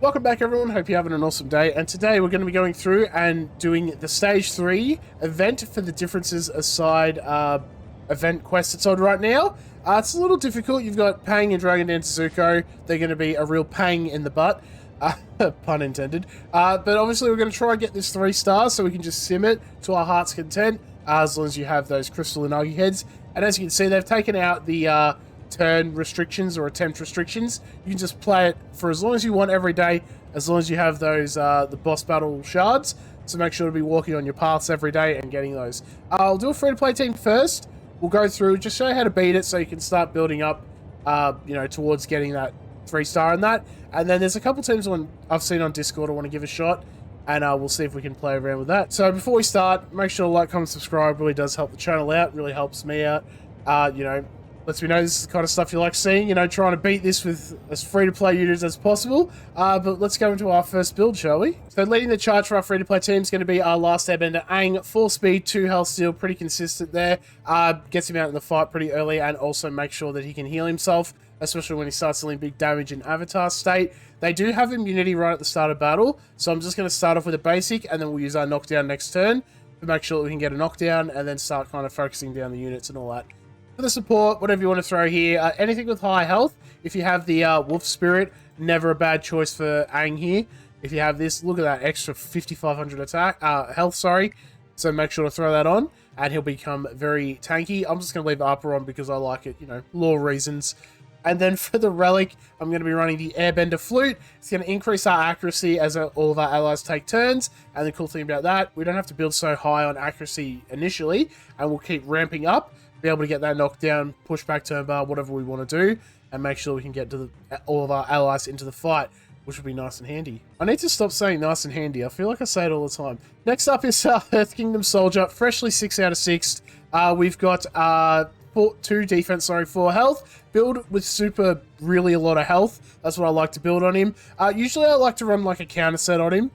Welcome back, everyone. Hope you're having an awesome day. And today we're going to be going through and doing the Stage 3 event for the differences aside event quest that's on right now. It's a little difficult. You've got Pang and Dragon Dance Zuko. They're going to be a real pang in the butt. Pun intended. But obviously we're going to try and get this 3 stars so we can just sim it to our heart's content, as long as you have those crystal Unagi heads. And as you can see, they've taken out the turn restrictions or attempt restrictions. You can just play it for as long as you want every day, as long as you have those the boss battle shards. So make sure to be walking on your paths every day and getting those. I'll do a free-to-play team first. We'll go through, just show you how to beat it so you can start building up, towards getting that 3-star in that. And then there's a couple teams I've seen on Discord I want to give a shot, and we'll see if we can play around with that. So before we start, make sure to like, comment, subscribe. Really does help the channel out. Really helps me out. Lets me know this is the kind of stuff you like seeing, trying to beat this with as free-to-play units as possible. But let's go into our first build, shall we? So leading the charge for our free-to-play team is going to be our last airbender, Aang. 4 speed, 2 health steal, pretty consistent there. Gets him out in the fight pretty early, and also make sure that he can heal himself, especially when he starts dealing big damage in Avatar state. They do have immunity right at the start of battle, so I'm just going to start off with a basic, and then we'll use our knockdown next turn to make sure that we can get a knockdown, and then start kind of focusing down the units and all that. For the support, whatever you want to throw here, anything with high health. If you have the Wolf Spirit, never a bad choice for Aang here. If you have this, look at that extra 5,500 attack health, sorry. So make sure to throw that on, and he'll become very tanky. I'm just going to leave the upper on because I like it, lore reasons. And then for the relic, I'm going to be running the Airbender Flute. It's going to increase our accuracy as all of our allies take turns. And the cool thing about that, we don't have to build so high on accuracy initially, and we'll keep ramping up. Be able to get that knockdown, push back turn bar, whatever we want to do, and make sure we can get to all of our allies into the fight, which would be nice and handy. I need to stop saying nice and handy. I feel like I say it all the time. Next up is Earth Kingdom Soldier, freshly 6 out of 6. We've got 2 defense, 4 health. Build with super, really a lot of health. That's what I like to build on him. Usually I like to run like a counter set on him,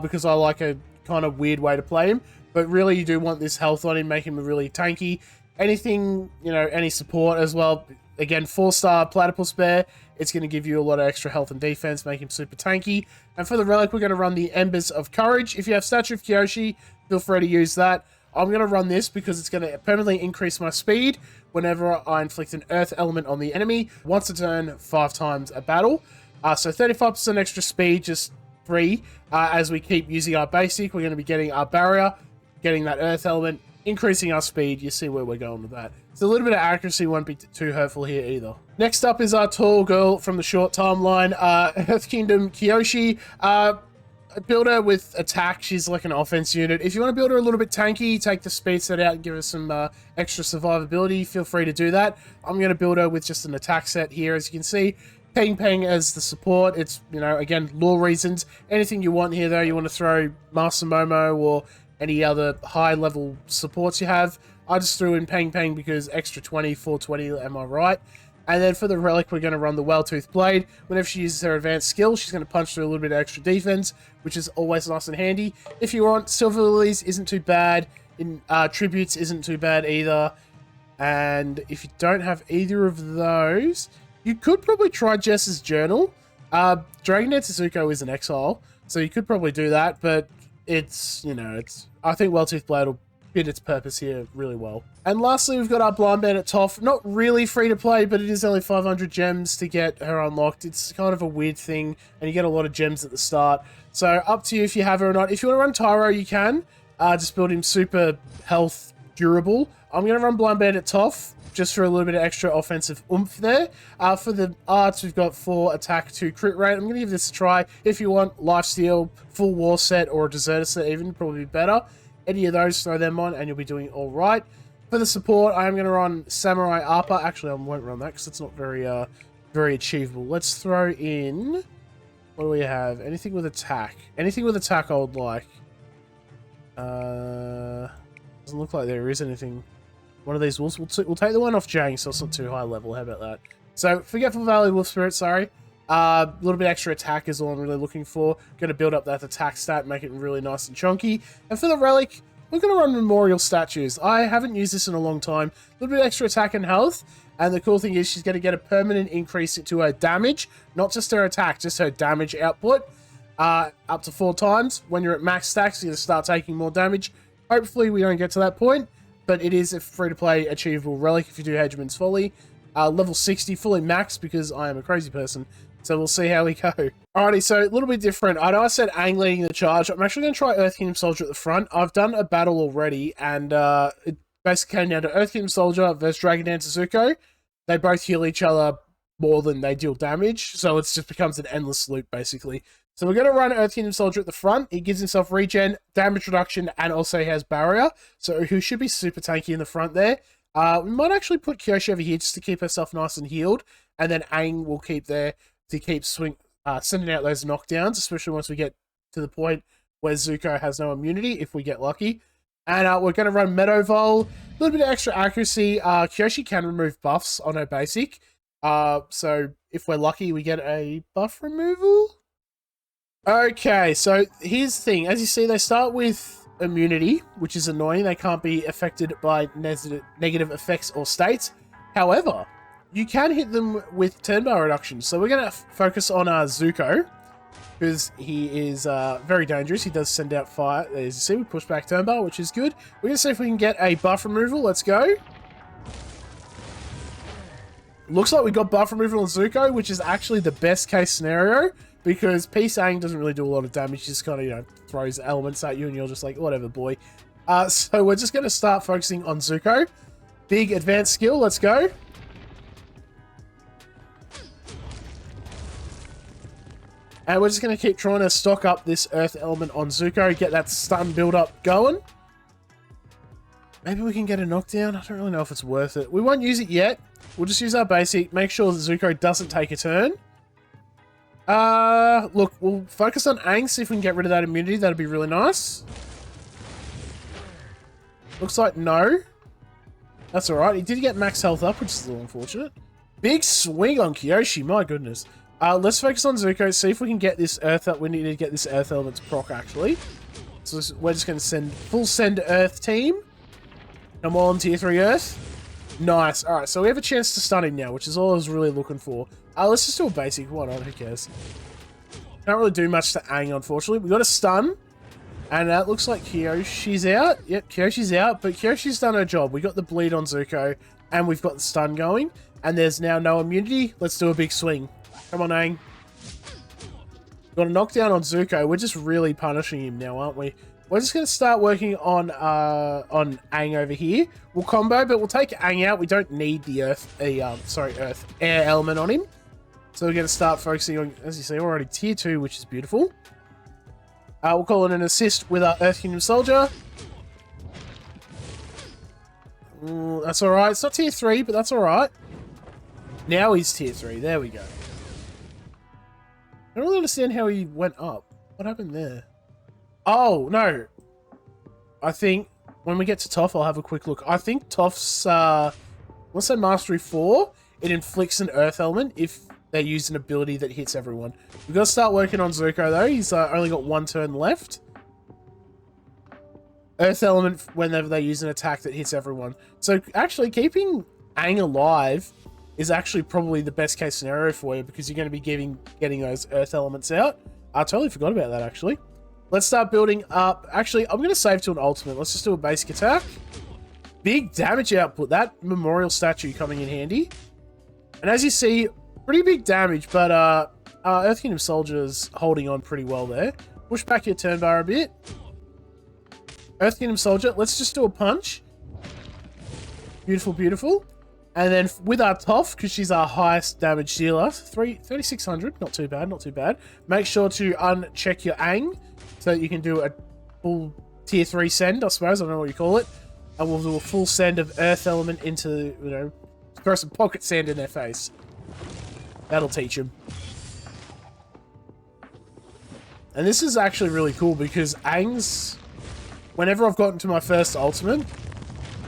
because I like a kind of weird way to play him. But really you do want this health on him, make him really tanky. Anything, any support as well. Again, 4-star Platypus Bear. It's going to give you a lot of extra health and defense, make him super tanky. And for the relic, we're going to run the Embers of Courage. If you have Statue of Kyoshi, feel free to use that. I'm going to run this because it's going to permanently increase my speed whenever I inflict an earth element on the enemy. Once a turn, 5 times a battle. So 35% extra speed, just free. As we keep using our basic, we're going to be getting our barrier, getting that earth element, increasing our speed. You see where we're going with that. So a little bit of accuracy won't be too hurtful here either. Next up is our tall girl from the short timeline, Earth Kingdom Kyoshi. Build her with attack. She's like an offense unit. If you want to build her a little bit tanky, take the speed set out and give her some extra survivability, feel free to do that. I'm going to build her with just an attack set here. As you can see, Peng Peng as the support. It's, again, lore reasons. Anything you want here, though, you want to throw Master Momo or any other high-level supports you have. I just threw in Peng Peng because extra 20, 420, am I right? And then for the relic, we're going to run the Well-Toothed Blade. Whenever she uses her advanced skill, she's going to punch through a little bit of extra defense, which is always nice and handy. If you want, Silver Lilies isn't too bad. Tributes isn't too bad either. And if you don't have either of those, you could probably try Jess's Journal. Dragon Dance Zuko is an exile, so you could probably do that, but it's, I think Well-Toothed Blade will fit its purpose here really well. And lastly, we've got our Blind Bandit Toph. Not really free to play, but it is only 500 gems to get her unlocked. It's kind of a weird thing, and you get a lot of gems at the start. So up to you if you have her or not. If you want to run Tyro, you can. Just build him super health durable. I'm going to run Blind Bandit Toph, just for a little bit of extra offensive oomph there. For the arts, we've got 4 attack, 2 crit rate. I'm going to give this a try. If you want Lifesteal, full war set, or a deserter set even, probably be better. Any of those, throw them on, and you'll be doing all right. For the support, I'm going to run Samurai Appa. Actually, I won't run that because it's not very, very achievable. Let's throw in... What do we have? Anything with attack. Anything with attack I would like. Doesn't look like there is anything. One of these wolves. We'll take the one off Jang, so it's not too high level. How about that? So, Forgetful Valley Wolf Spirit, sorry. A little bit extra attack is all I'm really looking for. Going to build up that attack stat, make it really nice and chunky. And for the relic, we're going to run Memorial Statues. I haven't used this in a long time. A little bit extra attack and health. And the cool thing is she's going to get a permanent increase to her damage. Not just her attack, just her damage output. Up to 4 times. When you're at max stacks, you're going to start taking more damage. Hopefully we don't get to that point. But it is a free-to-play achievable relic if you do Hegemon's Folly. Level 60, fully maxed because I am a crazy person. So we'll see how we go. Alrighty, so a little bit different. I know I said Aang leading the charge. I'm actually going to try Earth Kingdom Soldier at the front. I've done a battle already, and it basically came down to Earth Kingdom Soldier versus Dragon Dancer Zuko. They both heal each other more than they deal damage, so it just becomes an endless loop, basically. So we're going to run Earth Kingdom Soldier at the front. He gives himself regen, damage reduction, and also he has barrier. So he should be super tanky in the front there. We might actually put Kyoshi over here just to keep herself nice and healed. And then Aang will keep there to keep sending out those knockdowns, especially once we get to the point where Zuko has no immunity, if we get lucky. And we're going to run Meadow Vol. A little bit of extra accuracy. Kyoshi can remove buffs on her basic. So if we're lucky, we get a buff removal. Okay, so here's the thing. As you see, they start with immunity, which is annoying. They can't be affected by negative effects or states. However, you can hit them with turn bar reduction. So we're going to focus on Zuko, because he is very dangerous. He does send out fire. As you see, we push back turn bar, which is good. We're going to see if we can get a buff removal. Let's go. Looks like we got buff removal on Zuko, which is actually the best case scenario, because Peace Aang doesn't really do a lot of damage. He just kind of, you know, throws elements at you and you're just like, whatever, boy. So we're just going to start focusing on Zuko. Big advanced skill. Let's go. And we're just going to keep trying to stock up this earth element on Zuko, get that stun build up going. Maybe we can get a knockdown. I don't really know if it's worth it. We won't use it yet. We'll just use our basic, make sure that Zuko doesn't take a turn. Look, we'll focus on Aang, see if we can get rid of that immunity. That'd be really nice. Looks like no. That's alright. He did get max health up, which is a little unfortunate. Big swing on Kyoshi, my goodness. Let's focus on Zuko, see if we can get this earth up. We need to get this earth element's proc, actually. So we're just going to send full send earth team. Come on, tier 3 earth. Nice. Alright, so we have a chance to stun him now, which is all I was really looking for. Let's just do a basic. Why not? Who cares? Can't really do much to Aang, unfortunately. We got a stun. And that looks like Kyoshi's out. Yep, Kyoshi's out, but Kyoshi's done her job. We got the bleed on Zuko, and we've got the stun going. And there's now no immunity. Let's do a big swing. Come on, Aang. Got a knockdown on Zuko. We're just really punishing him now, aren't we? We're just going to start working on Aang over here. We'll combo, but we'll take Aang out. We don't need the air element on him. So we're going to start focusing on, as you see, already tier 2, which is beautiful. We'll call it an assist with our Earth Kingdom Soldier. Ooh, that's alright. It's not tier 3, but that's alright. Now he's tier 3. There we go. I don't really understand how he went up. What happened there? Oh, no. I think when we get to Toph, I'll have a quick look. I think Toph's, what's that, Mastery 4? It inflicts an Earth element if they use an ability that hits everyone. We've got to start working on Zuko, though. He's only got 1 turn left. Earth element whenever they use an attack that hits everyone. So, actually, keeping Aang alive is actually probably the best case scenario for you, because you're going to be getting those Earth elements out. I totally forgot about that, actually. Let's start building up. Actually, I'm going to save to an ultimate. Let's just do a basic attack. Big damage output. That memorial statue coming in handy. And as you see, pretty big damage, but Earth Kingdom Soldier's holding on pretty well there. Push back your turn bar a bit. Earth Kingdom Soldier, let's just do a punch. Beautiful, beautiful. And then with our Toph, because she's our highest damage dealer, 3,600, not too bad, not too bad. Make sure to uncheck your Aang so that you can do a full tier 3 send, I suppose, I don't know what you call it. And we'll do a full send of Earth Element into, you know, throw some pocket sand in their face. That'll teach them. And this is actually really cool because Aang's, whenever I've gotten to my first ultimate,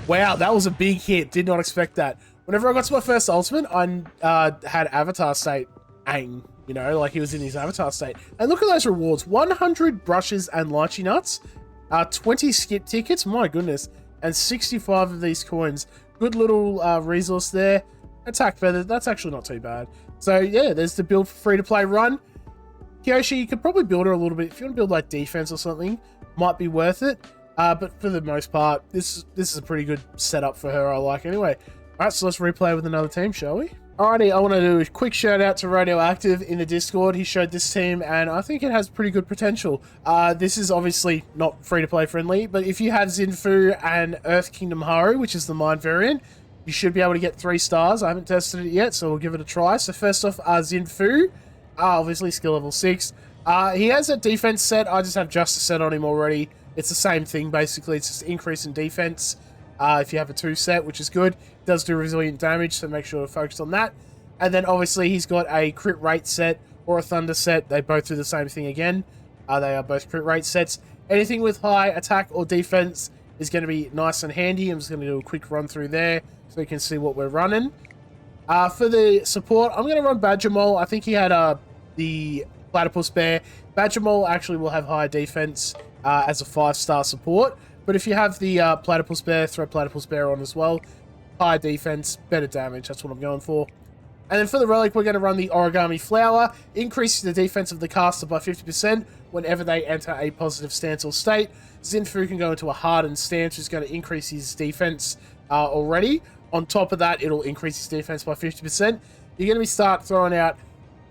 wow, that was a big hit, did not expect that. Whenever I got to my first ultimate, I had Avatar State Aang, you know, like he was in his Avatar State. And look at those rewards, 100 brushes and lychee nuts. 20 skip tickets, my goodness, and 65 of these coins. Good little resource there. Attack feather, that's actually not too bad. So yeah, there's the build for free-to-play run. Kyoshi, you could probably build her a little bit. If you want to build like defense or something, might be worth it. But for the most part, this is a pretty good setup for her, I like anyway. All right, so let's replay with another team, shall we? Alrighty, I want to do a quick shout out to Radioactive in the Discord. He showed this team, and I think it has pretty good potential. This is obviously not free-to-play friendly, but if you have Xinfu and Earth Kingdom Haru, which is the mine variant, you should be able to get 3 stars. I haven't tested it yet, so we'll give it a try. So first off, Xinfu, obviously skill level 6. He has a defense set. I just have Justice set on him already. It's the same thing, basically. It's just increase in defense. If you have a 2 set, which is good. It does do resilient damage, so make sure to focus on that. And then obviously he's got a crit rate set or a thunder set. They both do the same thing again. They are both crit rate sets. Anything with high attack or defense is going to be nice and handy. I'm just going to do a quick run through there so you can see what we're running. For the support, I'm going to run Badger Mole. I think he had the Platypus Bear. Badger Mole actually will have higher defense as a 5-star support. But if you have the Platypus Bear, throw Platypus Bear on as well. Higher defense, better damage. That's what I'm going for. And then for the relic, we're going to run the Origami Flower. Increases the defense of the caster by 50% whenever they enter a positive stance or state. Xinfu can go into a hardened stance, which is going to increase his defense already. On top of that, it'll increase his defense by 50%. You're going to start throwing out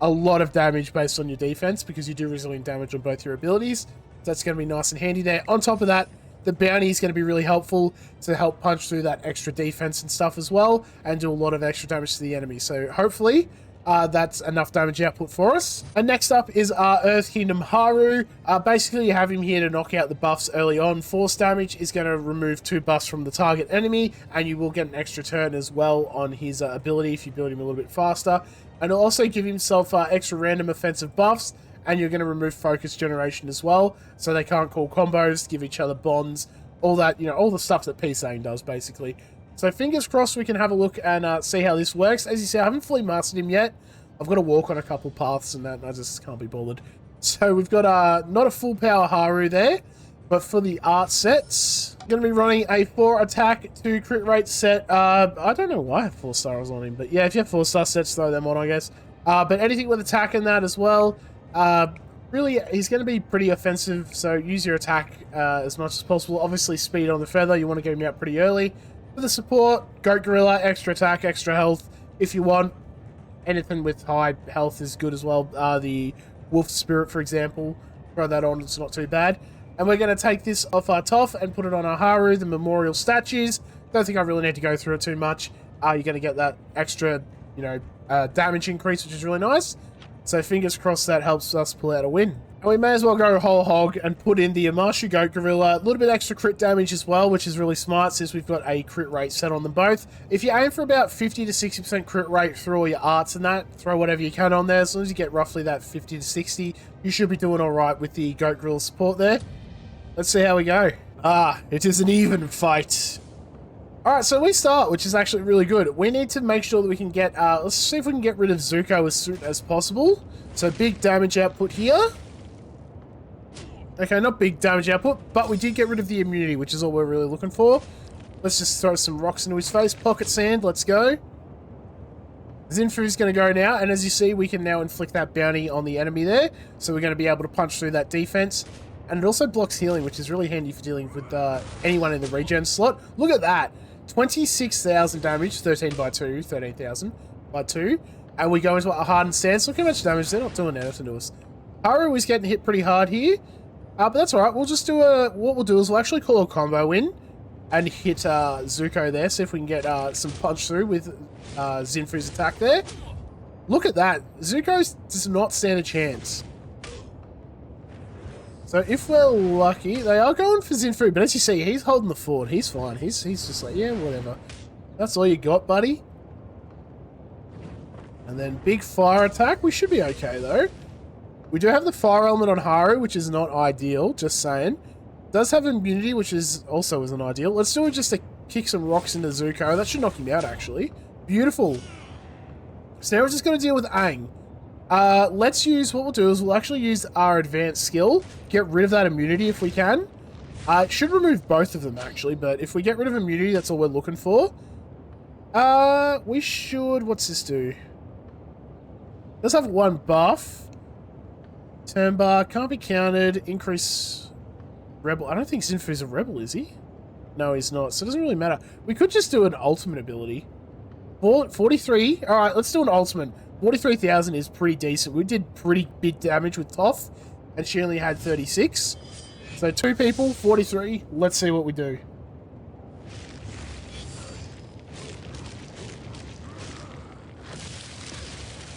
a lot of damage based on your defense because you do resilient damage on both your abilities. That's going to be nice and handy there. On top of that, the bounty is going to be really helpful to help punch through that extra defense and stuff as well and do a lot of extra damage to the enemy. So hopefully that's enough damage output for us. And next up is our Earth Kingdom Haru. Basically, you have him here to knock out the buffs early on. Force damage is going to remove 2 buffs from the target enemy, and you will get an extra turn as well on his ability if you build him a little bit faster. And he'll also give himself extra random offensive buffs, and you're going to remove focus generation as well, so they can't call combos, give each other bonds, all that, you know, all the stuff that P-Sane does, basically. So fingers crossed we can have a look and see how this works. As you see, I haven't fully mastered him yet. I've got to walk on a couple paths and that, and I just can't be bothered. So we've got not a full power Haru there, but for the art sets, I'm going to be running a 4 attack, 2 crit rate set. I don't know why I have 4 stars on him, but yeah, if you have 4-star sets, throw them on, I guess. But anything with attack in that as well. Really, he's going to be pretty offensive, so use your attack as much as possible. Obviously, speed on the feather, you want to get him out pretty early. For the support, Goat Gorilla, extra attack, extra health if you want. Anything with high health is good as well. The Wolf Spirit, for example, throw that on, it's not too bad. And we're going to take this off our Toph and put it on our Haru, the memorial statues. Don't think I really need to go through it too much. You're going to get that extra, you know, damage increase, which is really nice. So fingers crossed that helps us pull out a win. And we may as well go whole hog and put in the Yamashu Goat Gorilla. A little bit extra crit damage as well, which is really smart since we've got a crit rate set on them both. If you aim for about 50 to 60% crit rate through all your arts and that, throw whatever you can on there. As long as you get roughly that 50 to 60, you should be doing all right with the Goat Gorilla support there. Let's see how we go. It is an even fight. Alright, so we start, which is actually really good. We need to make sure that we can get, let's see if we can get rid of Zuko as soon as possible. So big damage output here. Okay, not big damage output, but we did get rid of the immunity, which is all we're really looking for. Let's just throw some rocks into his face. Pocket sand, let's go. Xinfu's going to go now, and as you see, we can now inflict that bounty on the enemy there. So we're going to be able to punch through that defense. And it also blocks healing, which is really handy for dealing with anyone in the regen slot. Look at that. 26,000 damage, 13 by 2, 13,000 by 2. And we go into a hardened stance. Look how much damage they're not doing anything to us. Haru is getting hit pretty hard here. But that's alright. We'll just do what we'll do is we'll actually call a combo in and hit Zuko there. See if we can get some punch through with Xinfu's attack there. Look at that. Zuko does not stand a chance. So if we're lucky, they are going for Xinfu, but as you see, he's holding the fort. He's fine. He's just like, yeah, whatever. That's all you got, buddy. And then big fire attack. We should be okay, though. We do have the fire element on Haru, which is not ideal, just saying. Does have immunity, which is also isn't ideal. Let's do it just to kick some rocks into Zuko. That should knock him out, actually. Beautiful. So now we're just going to deal with Aang. Let's use, what we'll do is we'll actually use our advanced skill, get rid of that immunity if we can. It should remove both of them, actually, but if we get rid of immunity, that's all we're looking for. We should... What's this do? Let's have one buff. Turn bar, can't be counted. Increase rebel. I don't think Zinfu's a rebel, is he? No, he's not, so it doesn't really matter. We could just do an ultimate ability. 43. Alright, let's do an ultimate. 43,000 is pretty decent. We did pretty big damage with Toph, and she only had 36. So 2 people, 43. Let's see what we do.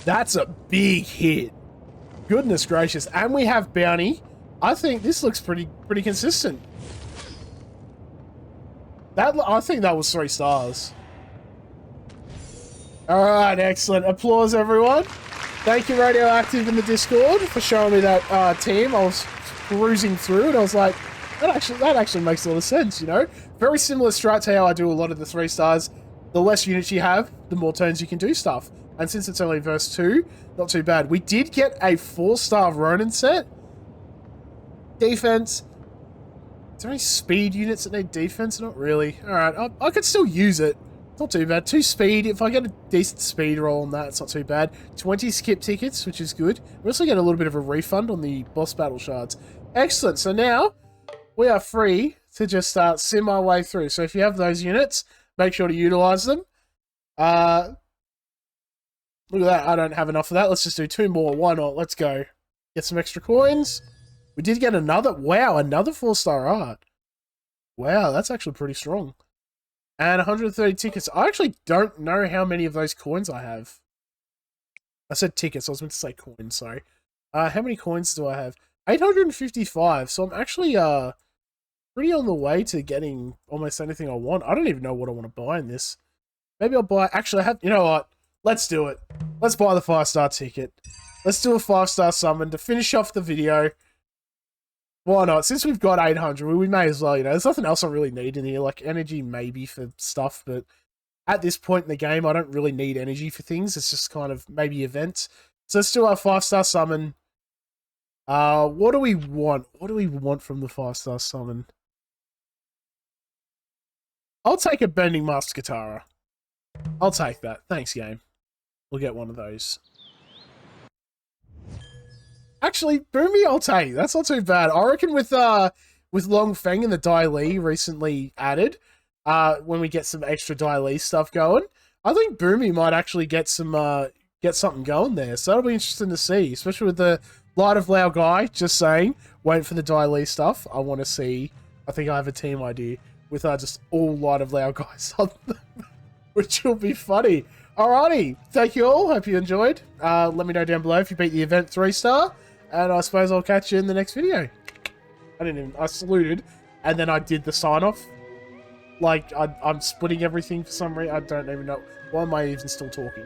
That's a big hit. Goodness gracious. And we have bounty. I think this looks pretty consistent. I think that was 3 stars. Alright, excellent. Applause, everyone. Thank you, Radioactive, in the Discord, for showing me that team. I was cruising through and I was like, that actually makes a lot of sense, you know? Very similar strat to how I do a lot of the 3 stars. The less units you have, the more turns you can do stuff. And since it's only verse 2, not too bad. We did get a 4-star Ronin set. Defense. Is there any speed units that need defense? Not really. Alright, I could still use it. Not too bad. 2 speed. If I get a decent speed roll on that, it's not too bad. 20 skip tickets, which is good. We also get a little bit of a refund on the boss battle shards. Excellent. So now, we are free to just start sim our way through. So if you have those units, make sure to utilize them. Look at that. I don't have enough of that. Let's just do 2 more. Why not? Let's go. Get some extra coins. We did get another... Wow, another 4-star art. Wow, that's actually pretty strong. And 130 tickets. I actually don't know how many of those coins I have. I said tickets. I was meant to say coins, sorry. How many coins do I have? 855. So I'm actually pretty on the way to getting almost anything I want. I don't even know what I want to buy in this. Maybe I'll buy... Actually, I have... You know what? Let's do it. Let's buy the 5-star ticket. Let's do a 5-star summon to finish off the video. Why not? Since we've got 800, we may as well, you know. There's nothing else I really need in here. Like, energy maybe for stuff, but at this point in the game, I don't really need energy for things. It's just kind of maybe events. So let's do our 5-star summon. What do we want? What do we want from the 5-star summon? I'll take a Bending Master Katara. I'll take that. Thanks, game. We'll get one of those. Actually, Boomy, I'll take. That's not too bad. I reckon with Long Feng and the Dai Li recently added, when we get some extra Dai Li stuff going, I think Boomy might actually get some get something going there. So that'll be interesting to see, especially with the Light of Lao guy. Just saying, waiting for the Dai Li stuff. I want to see. I think I have a team idea with just all Light of Lao guys on them, which will be funny. Alrighty, thank you all. Hope you enjoyed. Let me know down below if you beat the event 3-star. And I suppose I'll catch you in the next video. I saluted, and then I did the sign-off. Like, I'm splitting everything for some reason. I don't even know. Why am I even still talking?